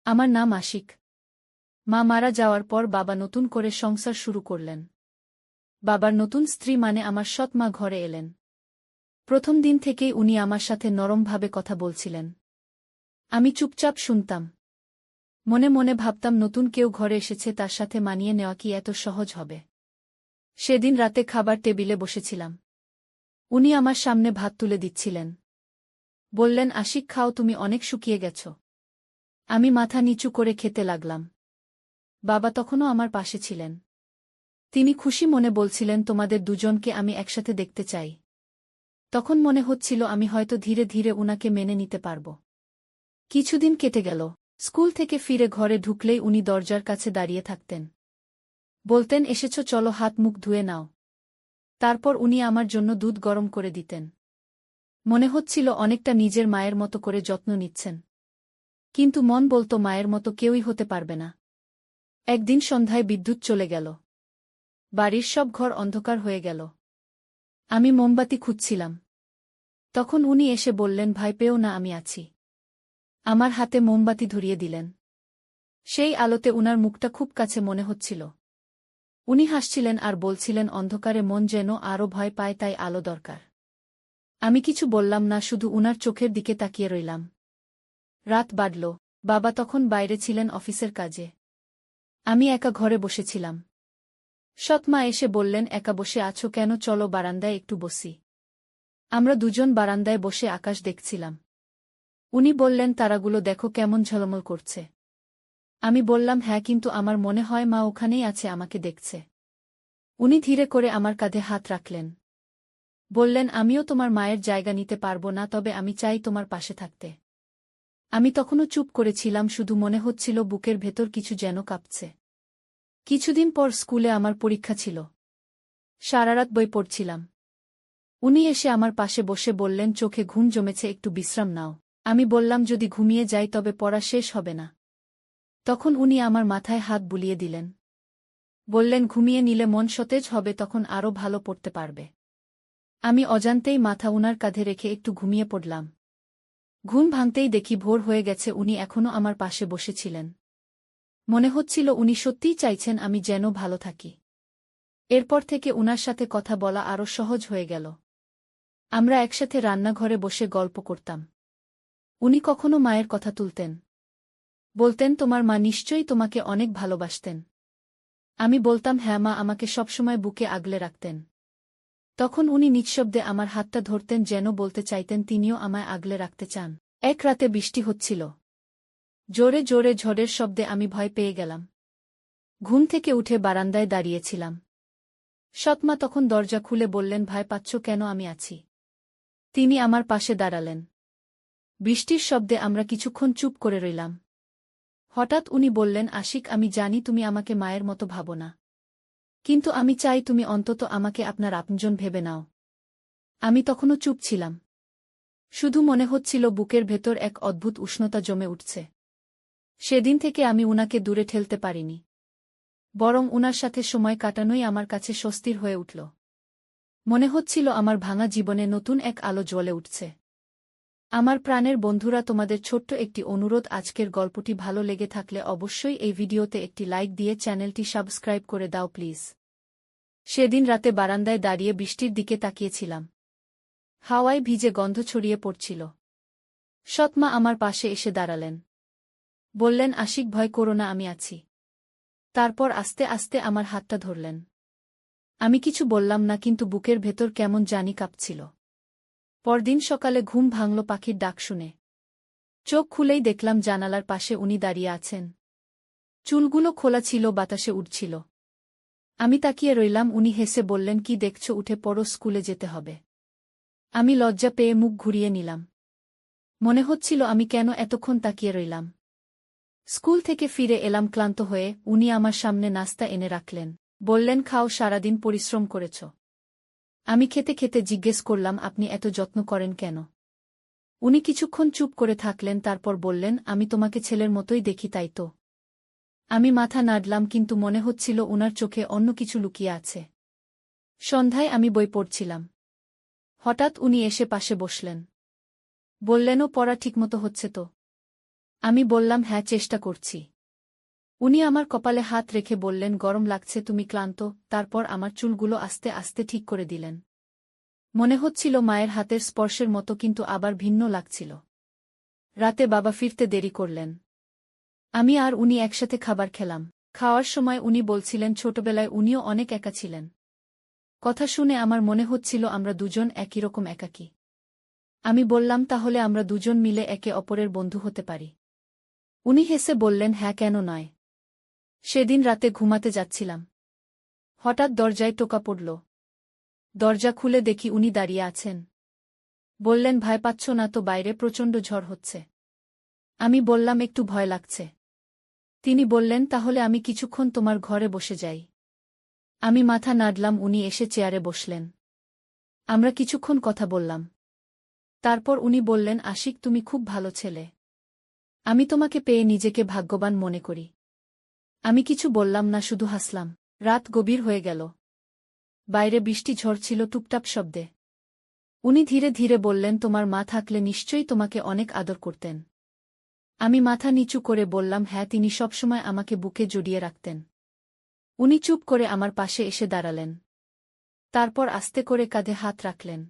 আমার নাম আশিক। মা মারা যাওয়ার পর বাবা নতুন করে সংসার শুরু করলেন। বাবার নতুন স্ত্রী মানে আমার সৎ মা ঘরে এলেন। প্রথম দিন থেকেই উনি আমার সাথে নরমভাবে কথা বলছিলেন। আমি চুপচাপ শুনতাম। মনে মনে ভাবতাম নতুন কেউ ঘরে এসেছে, তার সাথে মানিয়ে নেওয়া কি এত সহজ হবে। সেদিন রাতে খাবার টেবিলে বসেছিলাম। উনি আমার সামনে ভাত তুলে দিচ্ছিলেন। বললেন, আশিক খাও, তুমি অনেক শুকিয়ে গেছ। আমি মাথা নিচু করে খেতে লাগলাম। বাবা তখনও আমার পাশে ছিলেন। তিনি খুশি মনে বলছিলেন, তোমাদের দুজনকে আমি একসাথে দেখতে চাই। তখন মনে হচ্ছিল আমি হয়তো ধীরে ধীরে উনাকে মেনে নিতে পারব। কিছুদিন কেটে গেল। স্কুল থেকে ফিরে ঘরে ঢুকলেই উনি দরজার কাছে দাঁড়িয়ে থাকতেন। বলতেন, এসেছ, চলো হাত মুখ ধুয়ে নাও। তারপর উনি আমার জন্য দুধ গরম করে দিতেন। মনে হচ্ছিল অনেকটা নিজের মায়ের মতো করে যত্ন নিচ্ছেন। কিন্তু মন বলতো মায়ের মতো কেউই হতে পারবে না। একদিন সন্ধ্যায় বিদ্যুৎ চলে গেল। বাড়ির সব ঘর অন্ধকার হয়ে গেল। আমি মোমবাতি খুঁজছিলাম। তখন উনি এসে বললেন, ভয় পেও না, আমি আছি। আমার হাতে মোমবাতি ধরিয়ে দিলেন। সেই আলোতে উনার মুখটা খুব কাছে মনে হচ্ছিল। উনি হাসছিলেন আর বলছিলেন, অন্ধকারে মন যেন আরও ভয় পায়, তাই আলো দরকার। আমি কিছু বললাম না, শুধু উনার চোখের দিকে তাকিয়ে রইলাম। রাত বাড়ল। বাবা তখন বাইরে ছিলেন অফিসের কাজে। আমি একা ঘরে বসেছিলাম। সৎমা এসে বললেন, একা বসে আছো কেন, চলো বারান্দায় একটু বসি। আমরা দুজন বারান্দায় বসে আকাশ দেখছিলাম। উনি বললেন, তারাগুলো দেখো কেমন ঝলমল করছে। আমি বললাম, হ্যাঁ, কিন্তু আমার মনে হয় মা ওখানেই আছে, আমাকে দেখছে। উনি ধীরে করে আমার কাঁধে হাত রাখলেন। বললেন, আমিও তোমার মায়ের জায়গা নিতে পারব না, তবে আমি চাই তোমার পাশে থাকতে। আমি তখনও চুপ করেছিলাম, শুধু মনে হচ্ছিল বুকের ভেতর কিছু যেন কাঁপছে। কিছুদিন পর স্কুলে আমার পরীক্ষা ছিল। সারারাত বই পড়ছিলাম। উনি এসে আমার পাশে বসে বললেন, চোখে ঘুম জমেছে, একটু বিশ্রাম নাও। আমি বললাম, যদি ঘুমিয়ে যাই তবে পড়া শেষ হবে না। তখন উনি আমার মাথায় হাত বুলিয়ে দিলেন। বললেন, ঘুমিয়ে নিলে মন সতেজ হবে, তখন আরও ভালো পড়তে পারবে। আমি অজান্তেই মাথা উনার কাঁধে রেখে একটু ঘুমিয়ে পড়লাম। ঘুম ভাঙতেই দেখি ভোর হয়ে গেছে, উনি এখনও আমার পাশে বসেছিলেন। মনে হচ্ছিল উনি সত্যিই চাইছেন আমি যেন ভালো থাকি। এরপর থেকে উনার সাথে কথা বলা আরও সহজ হয়ে গেল। আমরা একসাথে রান্নাঘরে বসে গল্প করতাম। উনি কখনো মায়ের কথা তুলতেন। বলতেন, তোমার মা নিশ্চয়ই তোমাকে অনেক ভালোবাসতেন। আমি বলতাম, হ্যাঁ মা আমাকে সবসময় বুকে আগলে রাখতেন। তখন উনি নিঃশব্দে আমার হাতটা ধরতেন, যেন বলতে চাইতেন তিনিও আমায় আগলে রাখতে চান। এক রাতে বৃষ্টি হচ্ছিল। জোরে জোরে ঝড়ের শব্দে আমি ভয় পেয়ে গেলাম। ঘুম থেকে উঠে বারান্দায় দাঁড়িয়েছিলাম। সৎমা তখন দরজা খুলে বললেন, ভয় পাচ্ছ কেন, আমি আছি। তিনি আমার পাশে দাঁড়ালেন। বৃষ্টির শব্দে আমরা কিছুক্ষণ চুপ করে রইলাম। হঠাৎ উনি বললেন, আশিক, আমি জানি তুমি আমাকে মায়ের মতো ভাবো না। কিন্তু আমি চাই তুমি অন্তত আমাকে আপনার আপনজন ভেবে নাও। আমি তখনও চুপ ছিলাম। শুধু মনে হচ্ছিল বুকের ভেতর এক অদ্ভুত উষ্ণতা জমে উঠছে। সেদিন থেকে আমি উনাকে দূরে ঠেলতে পারিনি। বরং উনার সাথে সময় কাটানোই আমার কাছে স্বস্তির হয়ে উঠল। মনে হচ্ছিল আমার ভাঙা জীবনে নতুন এক আলো জ্বলে উঠছে। আমার প্রাণের বন্ধুরা, তোমাদের ছোট্ট একটি অনুরোধ, আজকের গল্পটি ভালো লেগে থাকলে অবশ্যই এই ভিডিওতে একটি লাইক দিয়ে চ্যানেলটি সাবস্ক্রাইব করে দাও প্লিজ। সেদিন রাতে বারান্দায় দাঁড়িয়ে বৃষ্টির দিকে তাকিয়েছিলাম। হাওয়ায় ভিজে গন্ধ ছড়িয়ে পড়ছিল। সৎমা আমার পাশে এসে দাঁড়ালেন। বললেন, আশিক, ভয় করো না, আমি আছি। তারপর আস্তে আস্তে আমার হাতটা ধরলেন। আমি কিছু বললাম না, কিন্তু বুকের ভেতর কেমন জানি কাঁপছিল। পরদিন সকালে ঘুম ভাঙল পাখির ডাক শুনে। চোখ খুলেই দেখলাম জানালার পাশে উনি দাঁড়িয়ে আছেন। চুলগুলো খোলা ছিল, বাতাসে উড়ছিল। আমি তাকিয়ে রইলাম। উনি হেসে বললেন, কি দেখছ, উঠে পড়ো, স্কুলে যেতে হবে। আমি লজ্জা পেয়ে মুখ ঘুরিয়ে নিলাম। মনে হচ্ছিল আমি কেন এতক্ষণ তাকিয়ে রইলাম। স্কুল থেকে ফিরে এলাম ক্লান্ত হয়ে। উনি আমার সামনে নাস্তা এনে রাখলেন। বললেন, খাও, সারাদিন পরিশ্রম করেছ। আমি খেতে খেতে জিজ্ঞেস করলাম, আপনি এত যত্ন করেন কেন? উনি কিছুক্ষণ চুপ করে থাকলেন, তারপর বললেন, আমি তোমাকে ছেলের মতোই দেখি, তাই তো। আমি মাথা নাড়লাম, কিন্তু মনে হচ্ছিল উনার চোখে অন্য কিছু লুকিয়ে আছে। সন্ধ্যায় আমি বই পড়ছিলাম। হঠাৎ উনি এসে পাশে বসলেন। বললেনও, পড়া ঠিকমতো হচ্ছে তো? আমি বললাম হ্যাঁ, চেষ্টা করছি। উনি আমার কপালে হাত রেখে বললেন, গরম লাগছে, তুমি ক্লান্ত। তারপর আমার চুলগুলো আস্তে আস্তে ঠিক করে দিলেন। মনে হচ্ছিল মায়ের হাতের স্পর্শের মতো, কিন্তু আবার ভিন্ন লাগছিল। রাতে বাবা ফিরতে দেরি করলেন। আমি আর উনি একসাথে খাবার খেলাম। খাওয়ার সময় উনি বলছিলেন ছোটবেলায় উনিও অনেক একা ছিলেন। কথা শুনে আমার মনে হচ্ছিল আমরা দুজন একই রকম একাকী। আমি বললাম, তাহলে আমরা দুজন মিলে একে অপরের বন্ধু হতে পারি। উনি হেসে বললেন, হ্যাঁ, কেন নয়। সেদিন রাতে ঘুমাতে যাচ্ছিলাম। হঠাৎ দরজায় টোকা পড়ল। দরজা খুলে দেখি উনি দাঁড়িয়ে আছেন। বললেন, ভয় পাচ্ছ না তো? বাইরে প্রচণ্ড ঝড় হচ্ছে। আমি বললাম, একটু ভয় লাগছে। তিনি বললেন, তাহলে আমি কিছুক্ষণ তোমার ঘরে বসে যাই। আমি মাথা নাড়লাম। উনি এসে চেয়ারে বসলেন। আমরা কিছুক্ষণ কথা বললাম। তারপর উনি বললেন, আশিক, তুমি খুব ভালো ছেলে। আমি তোমাকে পেয়ে নিজেকে ভাগ্যবান মনে করি। আমি কিছু বললাম না, শুধু হাসলাম। রাত গভীর হয়ে গেল। বাইরে বৃষ্টি ঝরছিল টুপটাপ শব্দে। উনি ধীরে ধীরে বললেন, তোমার মা থাকলে নিশ্চয়ই তোমাকে অনেক আদর করতেন। আমি মাথা নিচু করে বললাম, হ্যাঁ, তিনি সবসময় আমাকে বুকে জড়িয়ে রাখতেন। উনি চুপ করে আমার পাশে এসে দাঁড়ালেন। তারপর আস্তে করে কাঁধে হাত রাখলেন।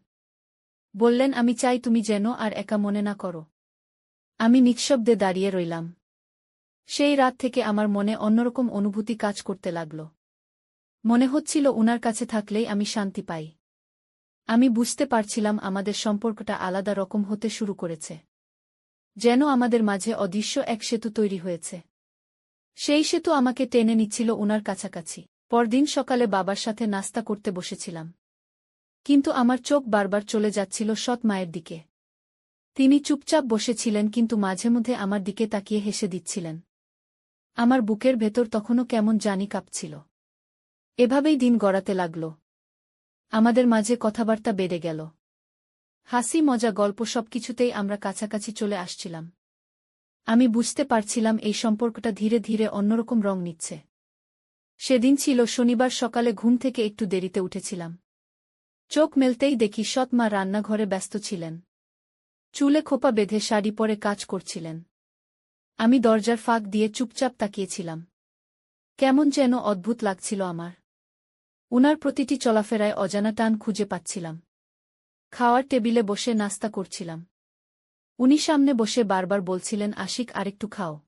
বললেন, আমি চাই তুমি যেন আর একা মনে না করো। আমি নিঃশব্দে দাঁড়িয়ে রইলাম। সেই রাত থেকে আমার মনে অন্যরকম অনুভূতি কাজ করতে লাগল। মনে হচ্ছিল উনার কাছে থাকলেই আমি শান্তি পাই। আমি বুঝতে পারছিলাম আমাদের সম্পর্কটা আলাদা রকম হতে শুরু করেছে। যেন আমাদের মাঝে অদৃশ্য এক সেতু তৈরি হয়েছে। সেই সেতু আমাকে টেনে নিচ্ছিল উনার কাছাকাছি। পরদিন সকালে বাবার সাথে নাস্তা করতে বসেছিলাম। কিন্তু আমার চোখ বারবার চলে যাচ্ছিল সৎ মায়ের দিকে। তিনি চুপচাপ বসেছিলেন, কিন্তু মাঝে মধ্যে আমার দিকে তাকিয়ে হেসে দিচ্ছিলেন। আমার বুকের ভেতর তখনও কেমন জানি কাঁপছিল। এভাবেই দিন গড়াতে লাগল। আমাদের মাঝে কথাবার্তা বেড়ে গেল। হাসি, মজা, গল্প, সবকিছুতেই আমরা কাছাকাছি চলে আসছিলাম। আমি বুঝতে পারছিলাম এই সম্পর্কটা ধীরে ধীরে অন্যরকম রং নিচ্ছে। সেদিন ছিল শনিবার সকালে। ঘুম থেকে একটু দেরিতে উঠেছিলাম। চোখ মেলতেই দেখি সৎ মা রান্নাঘরে ব্যস্ত ছিলেন। চুলে খোপা বেঁধে শাড়ি পরে কাজ করছিলেন। আমি দরজার ফাঁক দিয়ে চুপচাপ তাকিয়েছিলাম। কেমন যেন অদ্ভুত লাগছিল আমার। উনার প্রতিটি চলাফেরায় অজানা টান খুঁজে পাচ্ছিলাম। খাওয়ার টেবিলে বসে নাস্তা করছিলাম। উনি সামনে বসে বারবার বলছিলেন, আশিক, আরেকটু খাও।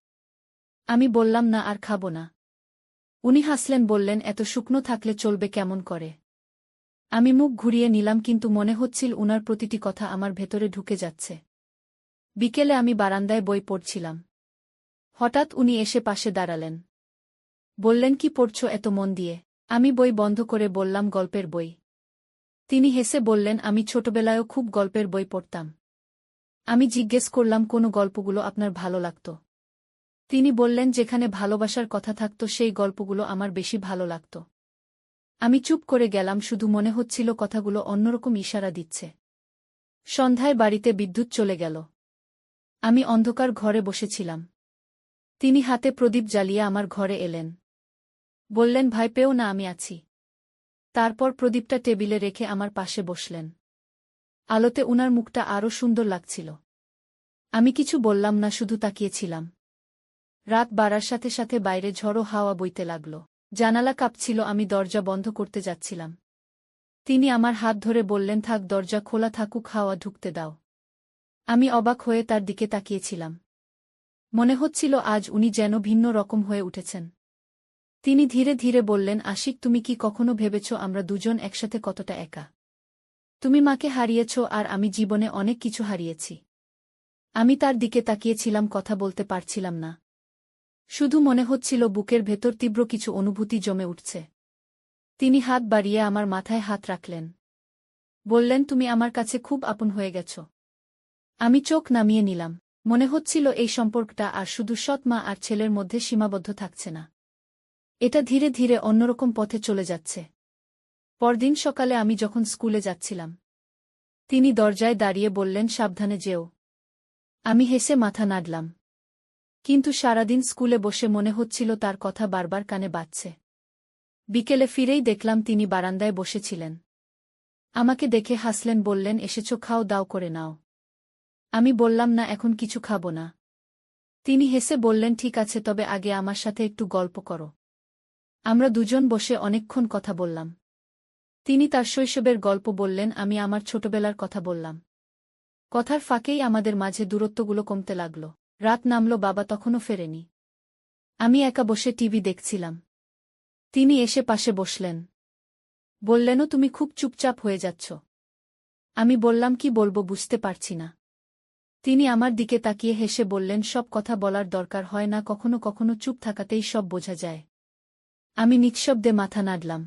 আমি বললাম, না, আর খাবো না। উনি হাসলেন, বললেন, এত শুকনো থাকলে চলবে কেমন করে। আমি মুখ ঘুরিয়ে নিলাম, কিন্তু মনে হচ্ছিল উনার প্রতিটি কথা আমার ভেতরে ঢুকে যাচ্ছে। বিকেলে আমি বারান্দায় বই পড়ছিলাম। হঠাৎ উনি এসে পাশে দাঁড়ালেন। বললেন, কি পড়ছ এত মন দিয়ে? আমি বই বন্ধ করে বললাম, গল্পের বই। তিনি হেসে বললেন, আমি ছোটবেলায়ও খুব গল্পের বই পড়তাম। আমি জিজ্ঞেস করলাম, কোন গল্পগুলো আপনার ভালো লাগত? তিনি বললেন, যেখানে ভালোবাসার কথা থাকত সেই গল্পগুলো আমার বেশি ভালো লাগত। আমি চুপ করে গেলাম, শুধু মনে হচ্ছিল কথাগুলো অন্যরকম ইশারা দিচ্ছে। সন্ধ্যায় বাড়িতে বিদ্যুৎ চলে গেল। আমি অন্ধকার ঘরে বসেছিলাম। তিনি হাতে প্রদীপ জ্বালিয়ে আমার ঘরে এলেন। বললেন, ভয় পেও না, আমি আছি। তারপর প্রদীপটা টেবিলে রেখে আমার পাশে বসলেন। আলোতে উনার মুখটা আরও সুন্দর লাগছিল। আমি কিছু বললাম না, শুধু তাকিয়েছিলাম। রাত বাড়ার সাথে সাথে বাইরে ঝড়ো হাওয়া বইতে লাগল। জানালা কাঁপছিল। আমি দরজা বন্ধ করতে যাচ্ছিলাম। তিনি আমার হাত ধরে বললেন, থাক, দরজা খোলা থাকুক, হাওয়া ঢুকতে দাও। আমি অবাক হয়ে তার দিকে তাকিয়েছিলাম। মনে হচ্ছিল আজ উনি যেন ভিন্ন রকম হয়ে উঠেছেন। তিনি ধীরে ধীরে বললেন, আশিক, তুমি কি কখনো ভেবেছ আমরা দুজন একসাথে কতটা একা? তুমি মাকে হারিয়েছ, আর আমি জীবনে অনেক কিছু হারিয়েছি। আমি তার দিকে তাকিয়েছিলাম, কথা বলতে পারছিলাম না। শুধু মনে হচ্ছিল বুকের ভেতর তীব্র কিছু অনুভূতি জমে উঠছে। তিনি হাত বাড়িয়ে আমার মাথায় হাত রাখলেন। বললেন, তুমি আমার কাছে খুব আপন হয়ে গেছ। আমি চোখ নামিয়ে নিলাম। মনে হচ্ছিল এই সম্পর্কটা আর শুধু সৎ মা আর ছেলের মধ্যে সীমাবদ্ধ থাকছে না। এটা ধীরে ধীরে অন্যরকম পথে চলে যাচ্ছে। পরদিন সকালে আমি যখন স্কুলে যাচ্ছিলাম, তিনি দরজায় দাঁড়িয়ে বললেন, সাবধানে যেও। আমি হেসে মাথা নাড়লাম। কিন্তু সারাদিন স্কুলে বসে মনে হচ্ছিল তার কথা বারবার কানে বাজছে। বিকেলে ফিরেই দেখলাম তিনি বারান্দায় বসেছিলেন। আমাকে দেখে হাসলেন, বললেন, এসেছ, খাও দাও করে নাও। আমি বললাম, না, এখন কিছু খাবো না। তিনি হেসে বললেন, ঠিক আছে, তবে আগে আমার সাথে একটু গল্প করো। আমরা দুজন বসে অনেকক্ষণ কথা বললাম। তিনি তার শৈশবের গল্প বললেন, আমি আমার ছোটবেলার কথা বললাম। কথার ফাঁকেই আমাদের মাঝে দূরত্বগুলো কমতে লাগল। রাত নামল, বাবা তখনও ফেরেনি। আমি একা বসে টিভি দেখছিলাম। তিনি এসে পাশে বসলেন। বললেনও, তুমি খুব চুপচাপ হয়ে যাচ্ছ। আমি বললাম, কি বলবো বুঝতে পারছি না। তিনি আমার দিকে তাকিয়ে হেসে বললেন, সব কথা বলার দরকার হয় না, কখনো কখনো চুপ থাকাতেই সব বোঝা যায়। আমি নিঃশব্দে মাথা নাড়লাম।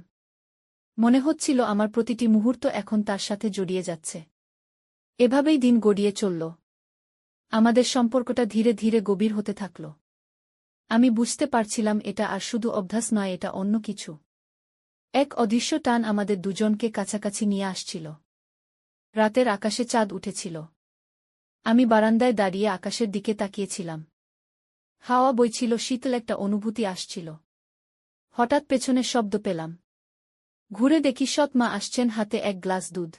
মনে হচ্ছিল আমার প্রতিটি মুহূর্ত এখন তার সাথে জড়িয়ে যাচ্ছে। এভাবেই দিন গড়িয়ে চলল। আমাদের সম্পর্কটা ধীরে ধীরে গভীর হতে থাকল। আমি বুঝতে পারছিলাম এটা আর শুধু অভ্যাস নয়, এটা অন্য কিছু। এক অদৃশ্য টান আমাদের দুজনকে কাছাকাছি নিয়ে আসছিল। রাতের আকাশে চাঁদ উঠেছিল। আমি বারান্দায় দাঁড়িয়ে আকাশের দিকে তাকিয়েছিলাম। হাওয়া বইছিল, শীতল একটা অনুভূতি আসছিল। হঠাৎ পেছনে শব্দ পেলাম। ঘুরে দেখি সৎ মা আসছেন, হাতে এক গ্লাস দুধ।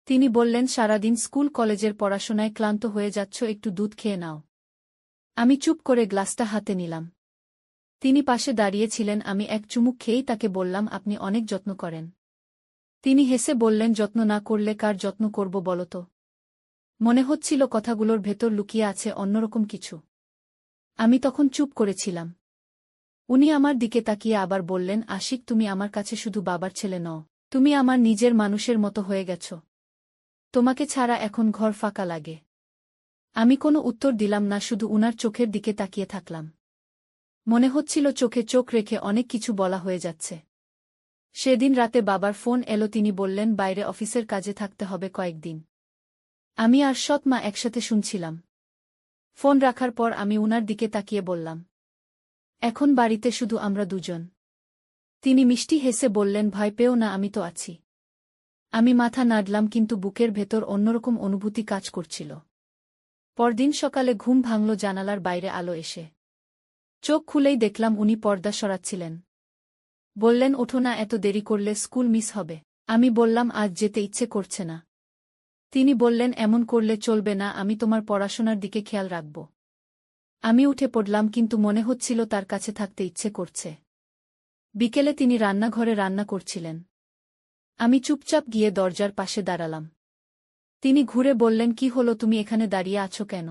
তিনি বললেন, সারাদিন স্কুল কলেজের পড়াশোনায় ক্লান্ত হয়ে যাচ্ছ, একটু দুধ খেয়ে নাও। আমি চুপ করে গ্লাসটা হাতে নিলাম। তিনি পাশে দাঁড়িয়েছিলেন। আমি এক চুমুক খেয়েই তাকে বললাম, আপনি অনেক যত্ন করেন। তিনি হেসে বললেন, যত্ন না করলে কার যত্ন করব বলো তো? মনে হচ্ছিল কথাগুলোর ভেতর লুকিয়ে আছে অন্যরকম কিছু। আমি তখন চুপ করেছিলাম। উনি আমার দিকে তাকিয়ে আবার বললেন, আশিক, তুমি আমার কাছে শুধু বাবার ছেলে নও, তুমি আমার নিজের মানুষের মতো হয়ে গেছ। তোমাকে ছাড়া এখন ঘর ফাঁকা লাগে। আমি কোনো উত্তর দিলাম না, শুধু উনার চোখের দিকে তাকিয়ে থাকলাম। মনে হচ্ছিল চোখে চোখ রেখে অনেক কিছু বলা হয়ে যাচ্ছে। সেদিন রাতে বাবার ফোন এলো। তিনি বললেন, বাইরে অফিসের কাজে থাকতে হবে কয়েকদিন। আমি আর সৎ মা একসাথে শুনছিলাম। ফোন রাখার পর আমি উনার দিকে তাকিয়ে বললাম, এখন বাড়িতে শুধু আমরা দুজন। তিনি মিষ্টি হেসে বললেন, ভয় পেও না, আমি তো আছি। আমি মাথা নাড়লাম, কিন্তু বুকের ভেতর অন্যরকম অনুভূতি কাজ করছিল। পরদিন সকালে ঘুম ভাঙল জানালার বাইরে আলো এসে। চোখ খুলেই দেখলাম উনি পর্দা সরাচ্ছিলেন। বললেন, ওঠো না, এত দেরি করলে স্কুল মিস হবে। আমি বললাম, আজ যেতে ইচ্ছে করছে না। তিনি বললেন, এমন করলে চলবে না, আমি তোমার পড়াশোনার দিকে খেয়াল রাখব। আমি উঠে পড়লাম, কিন্তু মনে হচ্ছিল তার কাছে থাকতে ইচ্ছে করছে। বিকেলে তিনি রান্নাঘরে রান্না করছিলেন। আমি চুপচাপ গিয়ে দরজার পাশে দাঁড়ালাম। তিনি ঘুরে বললেন, কি হলো, তুমি এখানে দাঁড়িয়ে আছো কেন?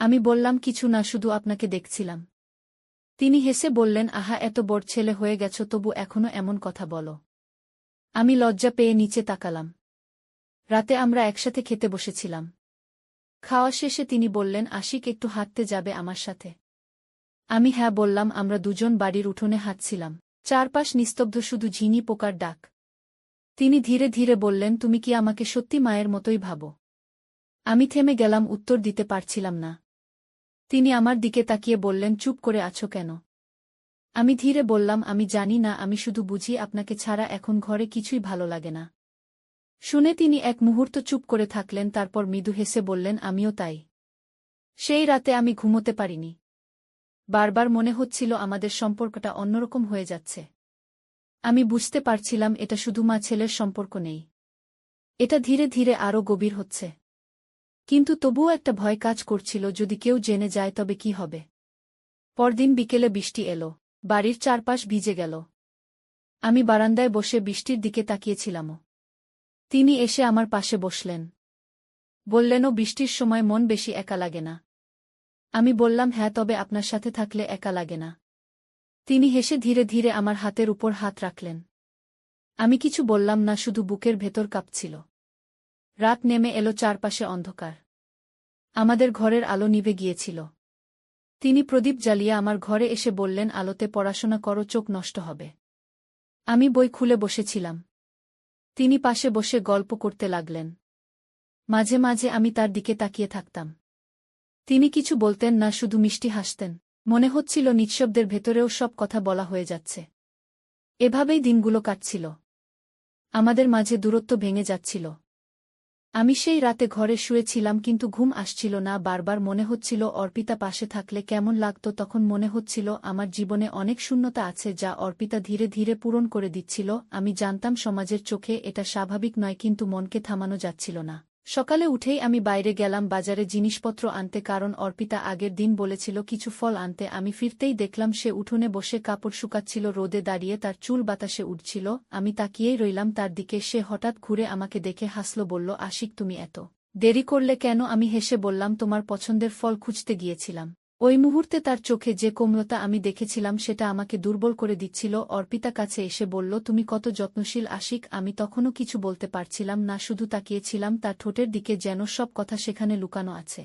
আমি বললাম, কিছু না, শুধু আপনাকে দেখছিলাম। তিনি হেসে বললেন, আহা, এত বড় ছেলে হয়ে গেছ, তবু এখনো এমন কথা বলো। আমি লজ্জা পেয়ে নিচে তাকালাম। রাতে আমরা একসাথে খেতে বসেছিলাম। খাওয়া শেষে তিনি বললেন, আশিক, একটু হাঁটতে যাবে আমার সাথে? আমি হ্যাঁ বললাম। আমরা দুজন বাড়ির উঠোনে হাঁটছিলাম। চারপাশ নিস্তব্ধ, শুধু ঝিনি পোকার ডাক। তিনি ধীরে ধীরে বললেন, তুমি কি আমাকে সত্যি মায়ের মতোই ভাবো? আমি থেমে গেলাম, উত্তর দিতে পারছিলাম না। তিনি আমার দিকে তাকিয়ে বললেন, চুপ করে আছো কেন? আমি ধীরে বললাম, আমি জানি না, আমি শুধু বুঝি আপনাকে ছাড়া এখন ঘরে কিছুই ভালো লাগে না। শুনে তিনি এক মুহূর্ত চুপ করে থাকলেন, তারপর মৃদু হেসে বললেন, আমিও তাই। সেই রাতে আমি ঘুমোতে পারিনি। বারবার মনে হচ্ছিল আমাদের সম্পর্কটা অন্যরকম হয়ে যাচ্ছে। আমি বুঝতে পারছিলাম এটা শুধু মা ছেলের সম্পর্ক নেই, এটা ধীরে ধীরে আরও গভীর হচ্ছে। কিন্তু তবুও একটা ভয় কাজ করছিল, যদি কেউ জেনে যায় তবে কি হবে। পরদিন বিকেলে বৃষ্টি এলো। বাড়ির চারপাশ ভিজে গেল। আমি বারান্দায় বসে বৃষ্টির দিকে তাকিয়েছিলামও। তিনি এসে আমার পাশে বসলেন। বললেনও, বৃষ্টির সময় মন বেশি একা লাগে না? আমি বললাম, হ্যাঁ, তবে আপনার সাথে থাকলে একা লাগে না। তিনি হেসে ধীরে ধীরে আমার হাতের উপর হাত রাখলেন। আমি কিছু বললাম না, শুধু বুকের ভেতর কাঁপছিল। রাত নেমে এলো, চারপাশে অন্ধকার। আমাদের ঘরের আলো নিভে গিয়েছিল। তিনি প্রদীপ জ্বালিয়ে আমার ঘরে এসে বললেন, আলোতে পড়াশোনা করো, চোখ নষ্ট হবে। আমি বই খুলে বসেছিলাম। তিনি পাশে বসে গল্প করতে লাগলেন। মাঝে মাঝে আমি তার দিকে তাকিয়ে থাকতাম। তিনি কিছু বলতেন না, শুধু মিষ্টি হাসতেন। মনে হচ্ছিল নিঃশব্দের ভেতরেও সব কথা বলা হয়ে যাচ্ছে। এভাবেই দিনগুলো কাটছিল। আমাদের মাঝে দূরত্ব ভেঙে যাচ্ছিল। আমি সেই রাতে ঘরে শুয়েছিলাম, কিন্তু ঘুম আসছিল না। বারবার মনে হচ্ছিল অর্পিতা পাশে থাকলে কেমন লাগত। তখন মনে হচ্ছিল আমার জীবনে অনেক শূন্যতা আছে, যা অর্পিতা ধীরে ধীরে পূরণ করে দিচ্ছিল। আমি জানতাম সমাজের চোখে এটা স্বাভাবিক নয়, কিন্তু মনকে থামানো যাচ্ছিল না। সকালে উঠেই আমি বাইরে গেলাম বাজারে জিনিসপত্র আনতে, কারণ অর্পিতা আগের দিন বলেছিল কিছু ফল আনতে। আমি ফিরতেই দেখলাম সে উঠোনে বসে কাপড় শুকাচ্ছিল, রোদে দাঁড়িয়ে তার চুল বাতাসে উড়ছিল। আমি তাকিয়েই রইলাম তার দিকে। সে হঠাৎ ঘুরে আমাকে দেখে হাসল, বলল, আশিক তুমি এত দেরি করলে কেন? আমি হেসে বললাম, তোমার পছন্দের ফল খুঁজতে গিয়েছিলাম। ওই মুহূর্তে তার চোখে যে কোমলতা আমি দেখেছিলাম সেটা আমাকে দুর্বল করে দিচ্ছিল। অর্পিতা কাছে এসে বলল, তুমি কত যত্নশীল আশিক। আমি তখনও কিছু বলতে পারছিলাম না, শুধু তাকিয়েছিলাম তার ঠোঁটের দিকে, যেন সব কথা সেখানে লুকানো আছে।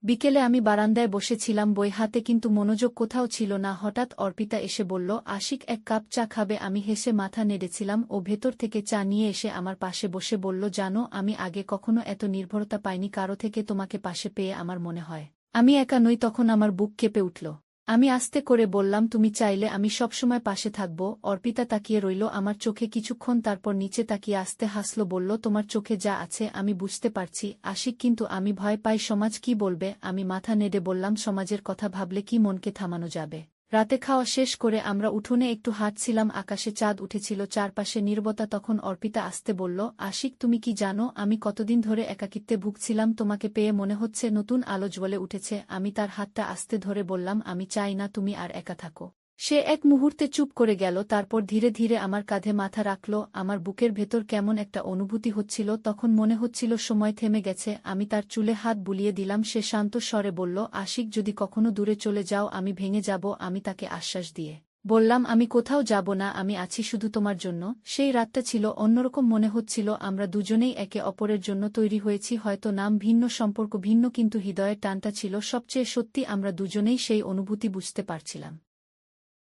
বিকেলে আমি বারান্দায় বসেছিলাম বই হাতে, কিন্তু মনোযোগ কোথাও ছিল না। হঠাৎ অর্পিতা এসে বলল, আশিক এক কাপ চা খাবে? আমি হেসে মাথা নেড়েছিলাম। ও ভেতর থেকে চা নিয়ে এসে আমার পাশে বসে বলল, জানো আমি আগে কখনো এত নির্ভরতা পাইনি কারো থেকে। তোমাকে পাশে পেয়ে আমার মনে হয় আমি একা নই। তখন আমার বুক কেঁপে উঠল। আমি আস্তে করে বললাম, তুমি চাইলে আমি সবসময় পাশে থাকব। অর্পিতা তাকিয়ে রইল আমার চোখে কিছুক্ষণ, তারপর নিচে তাকিয়ে আস্তে হাসল, বলল, তোমার চোখে যা আছে আমি বুঝতে পারছি আশিক, কিন্তু আমি ভয় পাই সমাজ কি বলবে। আমি মাথা নেড়ে বললাম, সমাজের কথা ভাবলে কি মনকে থামানো যাবে? রাতে খাওয়া শেষ করে আমরা উঠোনে একটু হাঁটছিলাম, আকাশে চাঁদ উঠেছিল, চারপাশে নীরবতা। তখন অর্পিতা আস্তে বলল, আশিক তুমি কি জানো আমি কতদিন ধরে একাকিত্বে ভুগছিলাম? তোমাকে পেয়ে মনে হচ্ছে নতুন আলো জ্বলে উঠেছে। আমি তার হাতটা আস্তে ধরে বললাম, আমি চাই না তুমি আর একা থাকো। সে এক মুহূর্তে চুপ করে গেল, তারপর ধীরে ধীরে আমার কাঁধে মাথা রাখল। আমার বুকের ভেতর কেমন একটা অনুভূতি হচ্ছিল, তখন মনে হচ্ছিল সময় থেমে গেছে। আমি তার চুলে হাত বুলিয়ে দিলাম। সে শান্ত স্বরে বলল, আশিক যদি কখনো দূরে চলে যাও আমি ভেঙে যাব। আমি তাকে আশ্বাস দিয়ে বললাম, আমি কোথাও যাব না, আমি আছি শুধু তোমার জন্য। সেই রাতটা ছিল অন্যরকম, মনে হচ্ছিল আমরা দুজনেই একে অপরের জন্য তৈরি হয়েছি। হয়তো নাম ভিন্ন, সম্পর্ক ভিন্ন, কিন্তু হৃদয়ের টানটা ছিল সবচেয়ে সত্যি। আমরা দুজনেই সেই অনুভূতি বুঝতে পারছিলাম।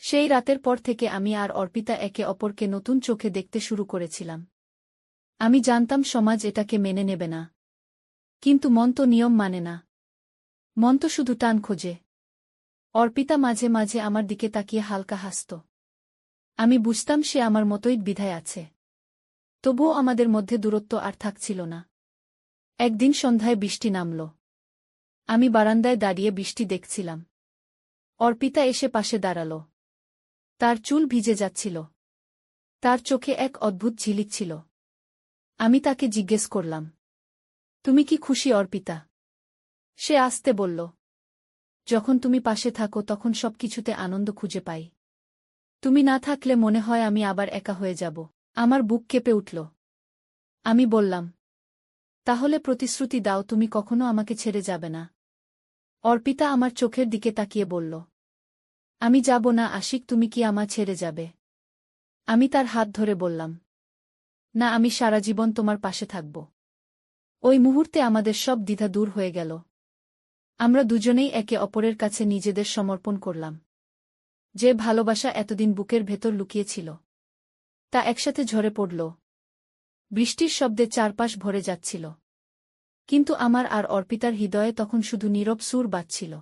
সেই রাতের পর থেকে আমি আর অর্পিতা একে অপরকে নতুন চোখে দেখতে শুরু করেছিলাম। আমি জানতাম সমাজ এটাকে মেনে নেবে না, কিন্তু মন তো নিয়ম মানে না। মন তো শুধু টান খোঁজে। অর্পিতা মাঝে মাঝে আমার দিকে তাকিয়ে হালকা হাসত। আমি বুঝতাম সে আমার মতোই দ্বিধায় আছে। তবুও আমাদের মধ্যে দূরত্ব আর থাকছিল না। একদিন সন্ধ্যায় বৃষ্টি নামল। আমি বারান্দায় দাঁড়িয়ে বৃষ্টি দেখছিলাম। অর্পিতা এসে পাশে দাঁড়াল। তার চুল ভিজে যাচ্ছিল, তার চোখে এক অদ্ভুত ঝিলিক ছিল। আমি তাকে জিজ্ঞেস করলাম, তুমি কি খুশি অর্পিতা? সে আস্তে বলল, যখন তুমি পাশে থাকো তখন সবকিছুতে আনন্দ খুঁজে পাই। তুমি না থাকলে মনে হয় আমি আবার একা হয়ে যাব। আমার বুক কেঁপে উঠল। আমি বললাম, তাহলে প্রতিশ্রুতি দাও তুমি কখনো আমাকে ছেড়ে যাবে না। অর্পিতা আমার চোখের দিকে তাকিয়ে বলল, আমি যাব না আশিক, তুমি কি আমার ছেড়ে যাবে? আমি তার হাত ধরে বললাম, না, আমি সারা জীবন তোমার পাশে থাকব। ওই মুহূর্তে আমাদের সব দ্বিধা দূর হয়ে গেল। আমরা দুজনেই একে অপরের কাছে নিজেদের সমর্পণ করলাম। যে ভালোবাসা এতদিন বুকের ভেতর লুকিয়েছিল তা একসাথে ঝরে পড়ল। বৃষ্টির শব্দে চারপাশ ভরে যাচ্ছিল, কিন্তু আমার আর অর্পিতার হৃদয়ে তখন শুধু নীরব সুর বাজছিল।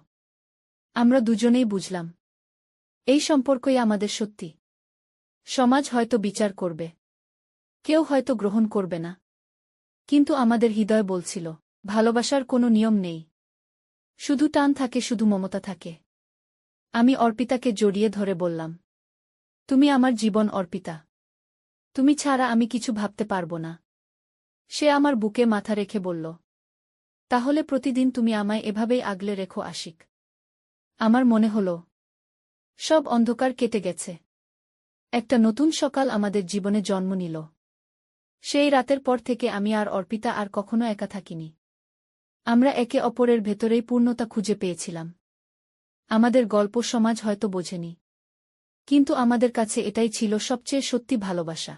আমরা দুজনেই বুঝলাম, এই সম্পর্কই আমাদের সত্যি। সমাজ হয়তো বিচার করবে, কেউ হয়তো গ্রহণ করবে না, কিন্তু আমাদের হৃদয় বলছিল, ভালোবাসার কোনো নিয়ম নেই, শুধু টান থাকে, শুধু মমতা থাকে। আমি অর্পিতাকে জড়িয়ে ধরে বললাম, তুমি আমার জীবন অর্পিতা, তুমি ছাড়া আমি কিছু ভাবতে পারব না। সে আমার বুকে মাথা রেখে বলল, তাহলে প্রতিদিন তুমি আমায় এভাবেই আগলে রেখো আশিক। আমার মনে হল সব অন্ধকার কেটে গেছে। একটা নতুন সকাল আমাদের জীবনে জন্ম নিল। সেই রাতের পর থেকে আমি আর অর্পিতা আর কখনো একা থাকিনি। আমরা একে অপরের ভেতরেই পূর্ণতা খুঁজে পেয়েছিলাম। আমাদের গল্প সমাজ হয়তো বোঝেনি, কিন্তু আমাদের কাছে এটাই ছিল সবচেয়ে সত্যি ভালোবাসা।